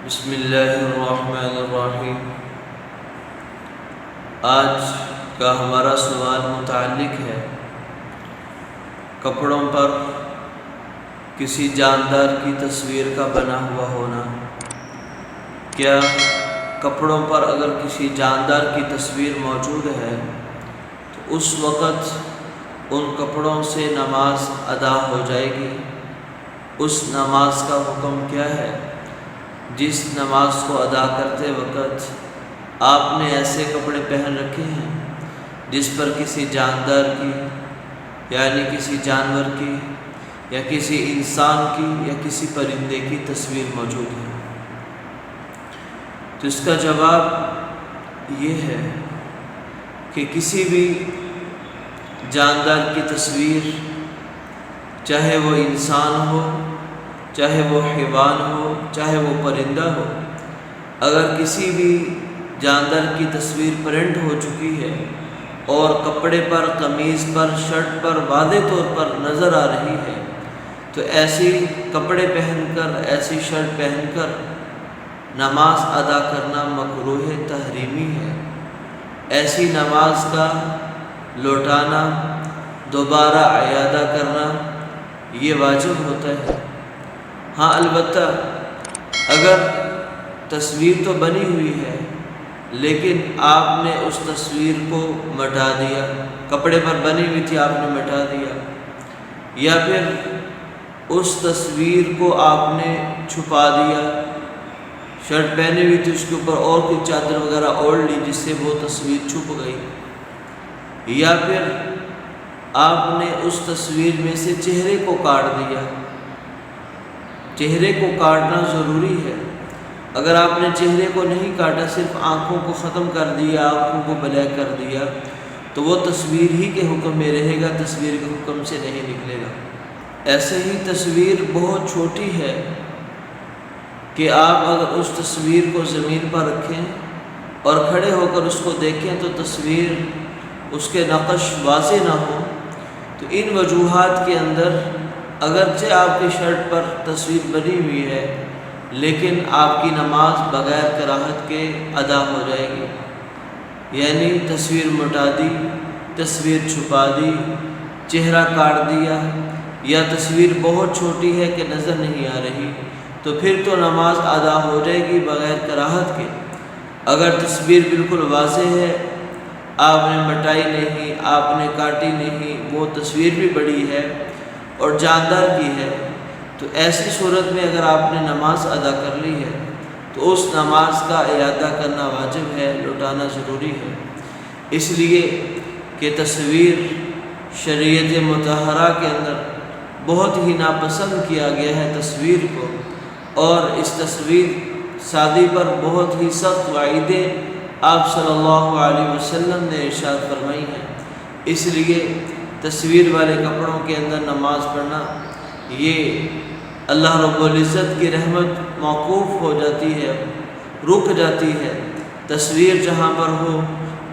بسم اللہ الرحمن الرحیم۔ آج کا ہمارا سوال متعلق ہے کپڑوں پر کسی جاندار کی تصویر کا بنا ہوا ہونا۔ کیا کپڑوں پر اگر کسی جاندار کی تصویر موجود ہے تو اس وقت ان کپڑوں سے نماز ادا ہو جائے گی؟ اس نماز کا حکم کیا ہے؟ جس نماز کو ادا کرتے وقت آپ نے ایسے کپڑے پہن رکھے ہیں جس پر کسی جاندار کی یعنی کسی جانور کی یا کسی انسان کی یا کسی پرندے کی تصویر موجود ہے، تو اس کا جواب یہ ہے کہ کسی بھی جاندار کی تصویر، چاہے وہ انسان ہو، چاہے وہ حیوان ہو، چاہے وہ پرندہ ہو، اگر کسی بھی جاندار کی تصویر پرنٹ ہو چکی ہے اور کپڑے پر، قمیض پر، شرٹ پر واضح طور پر نظر آ رہی ہے تو ایسی کپڑے پہن کر، ایسی شرٹ پہن کر نماز ادا کرنا مکروہ تحریمی ہے۔ ایسی نماز کا لوٹانا، دوبارہ اعادہ کرنا یہ واجب ہوتا ہے۔ ہاں البتہ اگر تصویر تو بنی ہوئی ہے لیکن آپ نے اس تصویر کو مٹا دیا، کپڑے پر بنی ہوئی تھی آپ نے مٹا دیا، یا پھر اس تصویر کو آپ نے چھپا دیا، شرٹ پہنی ہوئی تھی اس کے اوپر اور کوئی چادر وغیرہ اوڑھ لی جس سے وہ تصویر چھپ گئی، یا پھر آپ نے اس تصویر میں سے چہرے کو کاٹ دیا۔ چہرے کو کاٹنا ضروری ہے۔ اگر آپ نے چہرے کو نہیں کاٹا، صرف آنکھوں کو ختم کر دیا، آنکھوں کو بلیک کر دیا، تو وہ تصویر ہی کے حکم میں رہے گا، تصویر کے حکم سے نہیں نکلے گا۔ ایسے ہی تصویر بہت چھوٹی ہے کہ آپ اگر اس تصویر کو زمین پر رکھیں اور کھڑے ہو کر اس کو دیکھیں تو تصویر، اس کے نقش واضح نہ ہو، تو ان وجوہات کے اندر اگرچہ آپ کی شرٹ پر تصویر بنی ہوئی ہے لیکن آپ کی نماز بغیر کراہت کے ادا ہو جائے گی۔ یعنی تصویر مٹا دی، تصویر چھپا دی، چہرہ کاٹ دیا، یا تصویر بہت چھوٹی ہے کہ نظر نہیں آ رہی، تو پھر تو نماز ادا ہو جائے گی بغیر کراہت کے۔ اگر تصویر بالکل واضح ہے، آپ نے مٹائی نہیں، آپ نے کاٹی نہیں، وہ تصویر بھی بڑی ہے اور جاندار کی ہے، تو ایسی صورت میں اگر آپ نے نماز ادا کر لی ہے تو اس نماز کا اعادہ کرنا واجب ہے، لوٹانا ضروری ہے، اس لیے کہ تصویر شریعت مطہرہ کے اندر بہت ہی ناپسند کیا گیا ہے تصویر کو، اور اس تصویر سازی پر بہت ہی سخت وعیدیں آپ صلی اللہ علیہ وسلم نے ارشاد فرمائی ہیں۔ اس لیے تصویر والے کپڑوں کے اندر نماز پڑھنا یہ اللہ رب العزت کی رحمت موقوف ہو جاتی ہے، رک جاتی ہے۔ تصویر جہاں پر ہو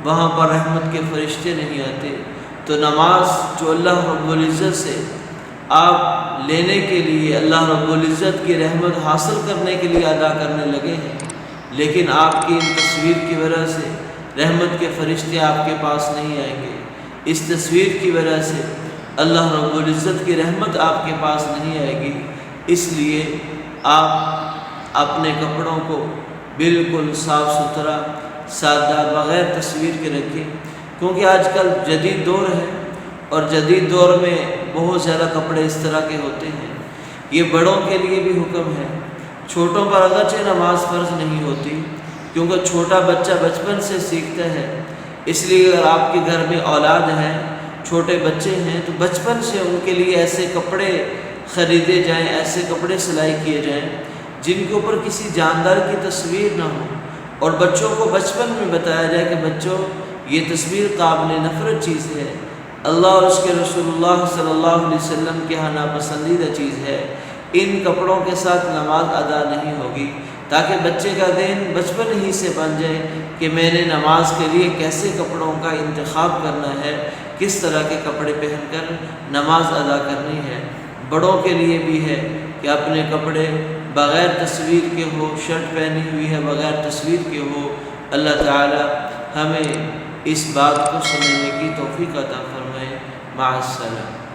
وہاں پر رحمت کے فرشتے نہیں آتے، تو نماز جو اللہ رب العزت سے آپ لینے کے لیے، اللہ رب العزت کی رحمت حاصل کرنے کے لیے ادا کرنے لگے ہیں، لیکن آپ کی ان تصویر کی وجہ سے رحمت کے فرشتے آپ کے پاس نہیں آئیں گے، اس تصویر کی وجہ سے اللہ رب العزت کی رحمت آپ کے پاس نہیں آئے گی۔ اس لیے آپ اپنے کپڑوں کو بالکل صاف ستھرا، سادہ، بغیر تصویر کے رکھیں، کیونکہ آج کل جدید دور ہے اور جدید دور میں بہت زیادہ کپڑے اس طرح کے ہوتے ہیں۔ یہ بڑوں کے لیے بھی حکم ہے، چھوٹوں پر اگرچہ نماز فرض نہیں ہوتی کیونکہ چھوٹا بچہ بچپن سے سیکھتا ہے، اس لیے اگر آپ کے گھر میں اولاد ہے، چھوٹے بچے ہیں، تو بچپن سے ان کے لیے ایسے کپڑے خریدے جائیں، ایسے کپڑے سلائی کیے جائیں جن کے اوپر کسی جاندار کی تصویر نہ ہو، اور بچوں کو بچپن میں بتایا جائے کہ بچوں یہ تصویر قابل نفرت چیز ہے، اللہ اور اس کے رسول اللہ صلی اللہ علیہ وسلم کے ہاں ناپسندیدہ چیز ہے، ان کپڑوں کے ساتھ نماز ادا نہیں ہوگی، تاکہ بچے کا ذہن بچپن ہی سے بن جائے کہ میں نے نماز کے لیے کیسے کپڑوں کا انتخاب کرنا ہے، کس طرح کے کپڑے پہن کر نماز ادا کرنی ہے۔ بڑوں کے لیے بھی ہے کہ اپنے کپڑے بغیر تصویر کے ہو، شرٹ پہنی ہوئی ہے بغیر تصویر کے ہو، اللہ تعالی ہمیں اس بات کو سمجھنے کی توفیق عطا فرمائے۔ مع السلامہ۔